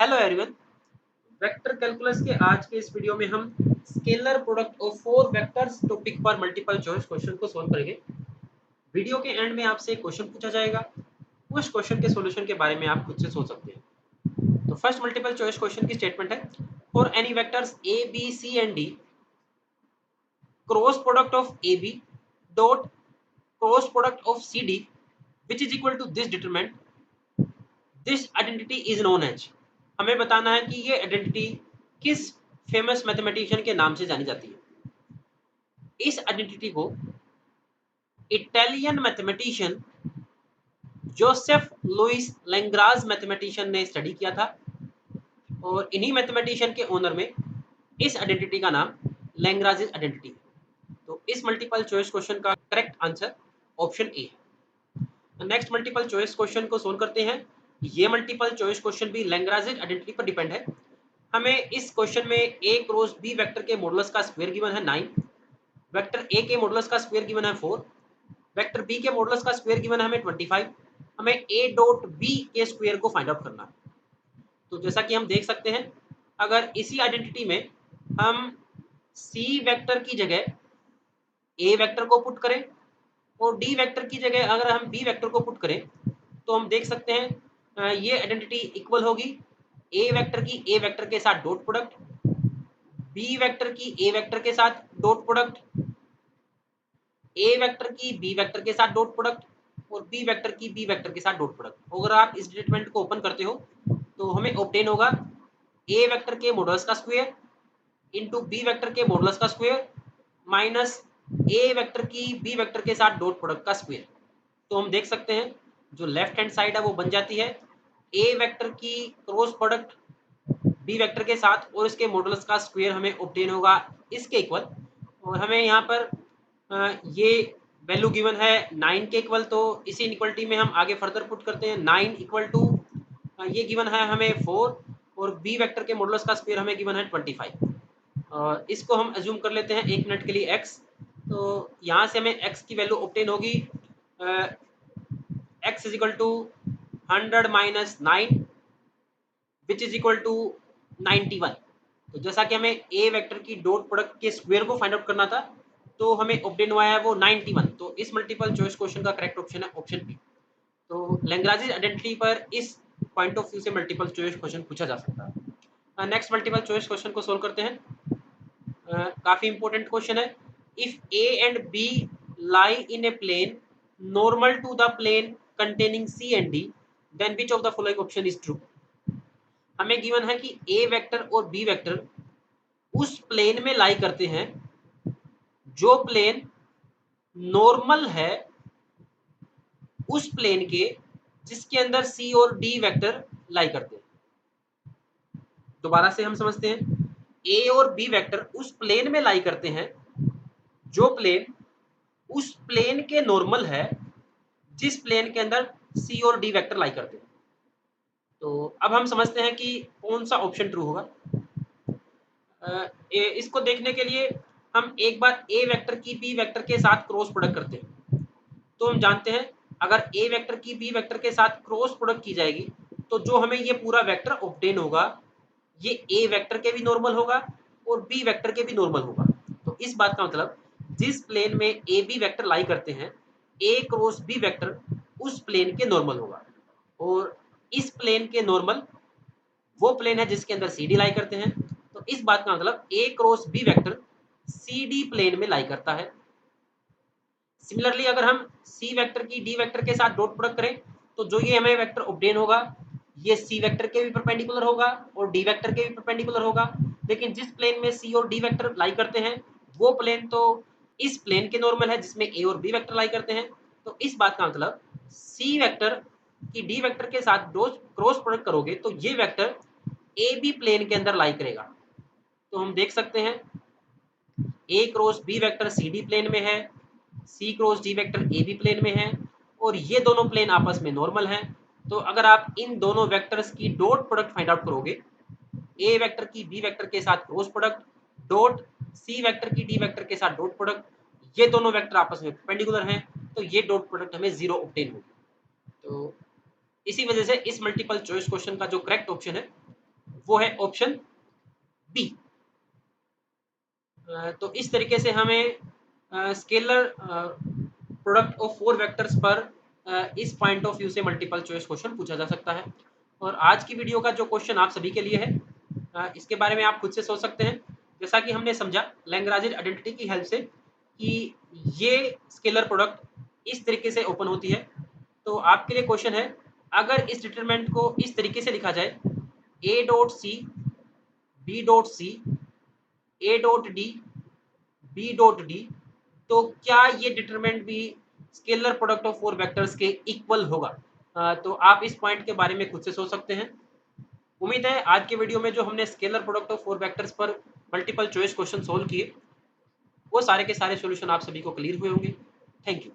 Hello everyone. Vector calculus के आज के इस वीडियो में हम scalar product of four vectors topic पर मल्टीपल चॉइस क्वेश्चन को सॉल्व करेंगे। वीडियो के एंड में आपसे एक क्वेश्चन पूछा जाएगा, उस क्वेश्चन के सॉल्यूशन के बारे में आप खुद से सोच सकते हैं। तो फर्स्ट मल्टीपल चॉइस क्वेश्चन की स्टेटमेंट है, for any vectors A B C and D, cross product of A B dot cross product of C D which is equal to this determinant, this identity is known as. हमें बताना है कि ये identity किस famous mathematician के नाम से जानी जाती है। इस आइडेंटिटी को Italian mathematician Joseph Louis Lagrange mathematician ने स्टडी किया था और इन्हीं मैथमेटिशियन के ओनर में इस आइडेंटिटी का नाम लैंग्राज आइडेंटिटी है। तो इस मल्टीपल चॉइस क्वेश्चन का करेक्ट आंसर ऑप्शन ए है। नेक्स्ट मल्टीपल चॉइस क्वेश्चन को सोल्व करते हैं। ये मल्टीपल चॉइस क्वेश्चन भी लैंग्राज आइडेंटिटी पर डिपेंड है। हमें इस क्वेश्चन में ए क्रॉस बी वेक्टर के मॉडुलस का स्क्वायर गिवन है 9, वेक्टर ए के मॉडुलस का स्क्वायर गिवन है 4, वेक्टर बी के मॉडुलस का स्क्वायर गिवन है हमें 25। हमें ए डॉट बी के स्क्वायर को फाइंड आउट करना है। तो जैसा कि हम देख सकते हैं, अगर इसी आइडेंटिटी में हम सी वेक्टर की जगह ए वेक्टर को पुट करें और डी वेक्टर की जगह अगर हम बी वेक्टर को पुट करें तो हम देख सकते हैं ये आइडेंटिटी इक्वल होगी ए वेक्टर की ए वेक्टर के साथ डॉट प्रोडक्ट, बी वेक्टर की ए वेक्टर के साथ डॉट प्रोडक्ट, ए वेक्टर की बी वेक्टर के साथ डॉट प्रोडक्ट और बी वेक्टर की बी वेक्टर के साथ डॉट प्रोडक्ट। अगर आप इस स्टेटमेंट को ओपन करते हो तो हमें ऑब्टेन होगा ए वेक्टर के मॉडुलस का स्क्वायर इंटू बी वेक्टर के मॉडुलस का स्क्वायर माइनस ए वेक्टर की बी वेक्टर के साथ डॉट प्रोडक्ट का स्क्वायर। तो हम देख सकते हैं जो लेफ्ट हैंड साइड है वो बन जाती है ए वेक्टर की क्रॉस प्रोडक्ट बी वेक्टर के साथ और इसके मॉडुलस का स्क्वायर हमें ऑब्टेन होगा इसके इक्वल। और हमें यहाँ पर ये वैल्यू गिवन है 9 के इक्वल, तो इसी इक्वलिटी में हम आगे फर्दर पुट करते हैं 9 इक्वल टू ये गिवन है हमें 4 और बी वेक्टर के मॉडुलस का स्क्वायर हमें गिवन है 25। और इसको हम अज्यूम कर लेते हैं 1 मिनट के लिए x। तो यहाँ से हमें x की वैल्यू ऑब्टेन होगी x is equal to 100 minus 9 which is equal to 91। तो जैसा कि हमें ए वेक्टर की डॉट प्रोडक्ट के स्क्वायर को फाइंड आउट करना था तो हमें ऑब्टेन हुआ है वो 91। तो इस मल्टीपल चॉइस क्वेश्चन का करेक्ट ऑप्शन है ऑप्शन बी। तो लैंग्राज आइडेंटिटी पर इस पॉइंट ऑफ व्यू से मल्टीपल चॉइस क्वेश्चन पूछा जा सकता है। नेक्स्ट मल्टीपल चॉइस क्वेश्चन को सोल्व करते हैं। काफी इंपॉर्टेंट क्वेश्चन है। If A and B lie in a plane normal to the plane containing C and D, then which of the following option is true. हमें given है कि ए vector और B vector उस plane में लाई करते हैं जो प्लेन नॉर्मल है उस प्लेन के जिसके अंदर सी और डी वेक्टर लाई करते हैं। दोबारा से हम समझते हैं, ए और बी वेक्टर उस प्लेन में लाई करते हैं जो प्लेन उस प्लेन के नॉर्मल है जिस प्लेन के अंदर सी और डी वेक्टर लाई करते हैं। तो अब हम समझते हैं कि कौन सा ऑप्शन ट्रू होगा। इसको देखने के लिए हम एक बार ए वेक्टर की बी वेक्टर के साथ क्रॉस प्रोडक्ट करते हैं। तो हम जानते हैं अगर ए वेक्टर की बी वेक्टर के साथ क्रॉस प्रोडक्ट की जाएगी तो जो हमें ये पूरा वेक्टर ऑब्टेन होगा ये ए वेक्टर के भी नॉर्मल होगा और बी वेक्टर के भी नॉर्मल होगा। तो इस बात का मतलब जिस प्लेन में ए बी वेक्टर लाई करते हैं ए क्रॉस बी वेक्टर उस प्लेन के नॉर्मल होगा और इस प्लेन के नॉर्मल वो प्लेन है जिसके अंदर सी डी लाई करते हैं। तो इस बात का मतलब A cross B vector C D plane में लाई करता है। सिमिलरली अगर हम सी वेक्टर की डी वेक्टर के साथ डॉट प्रोडक्ट करें तो जो ये हमें वेक्टर ऑब्टेन होगा ये सी वेक्टर के भी परपेंडिकुलर होगा और डी वेक्टर के भी परपेंडिकुलर होगा। लेकिन जिस प्लेन में सी और डी वेक्टर लाई करते हैं वो प्लेन तो इस प्लेन के नॉर्मल है जिसमें ए और बी वेक्टर लाई करते हैं। तो इस बात का मतलब सी वेक्टर की डी वेक्टर के साथ क्रॉस प्रोडक्ट करोगे तो ये वेक्टर ए बी प्लेन के अंदर लाई करेगा। तो हम देख सकते हैं A cross B vector C D plane में है, C cross D vector A B plane में है और ये दोनों प्लेन आपस में नॉर्मल हैं। तो अगर आप इन दोनों वेक्टर्स की डॉट प्रोडक्ट फाइंड आउट करोगे ए वेक्टर की बी वेक्टर के साथ cross product dot C vector की डी वेक्टर के साथ डॉट प्रोडक्ट, ये दोनों वेक्टर आपस में परपेंडिकुलर हैं तो ये डॉट प्रोडक्ट हमें जीरो ऑब्टेन होगी। तो इसी वजह से इस मल्टीपल चॉइस क्वेश्चन का जो करेक्ट ऑप्शन है वो है ऑप्शन बी। तो इस तरीके से हमें स्केलर प्रोडक्ट ऑफ 4 वेक्टर्स पर इस पॉइंट ऑफ व्यू से मल्टीपल चॉइस क्वेश्चन पूछा जा सकता है। और आज की वीडियो का जो क्वेश्चन आप सभी के लिए है, इसके बारे में आप खुद से सोच सकते हैं। जैसा कि हमने समझा लैग्रांज आइडेंटिटी की हेल्प से कि ये स्केलर प्रोडक्ट इस तरीके से ओपन होती है। तो आपके लिए क्वेश्चन है, अगर इस डिटरमिनेंट को इस तरीके से लिखा जाए a dot C b dot C a dot D b dot D, तो क्या ये डिटरमिनेंट भी स्केलर प्रोडक्ट ऑफ 4 वेक्टर्स के इक्वल होगा? तो आप इस पॉइंट के बारे में खुद से सोच सकते हैं। उम्मीद है आज के वीडियो में जो हमने स्केलर प्रोडक्ट ऑफ 4 वेक्टर्स पर मल्टीपल चॉइस क्वेश्चन सोल्व किए, वो सारे के सारे सॉल्यूशन आप सभी को क्लियर हुए होंगे। Thank you.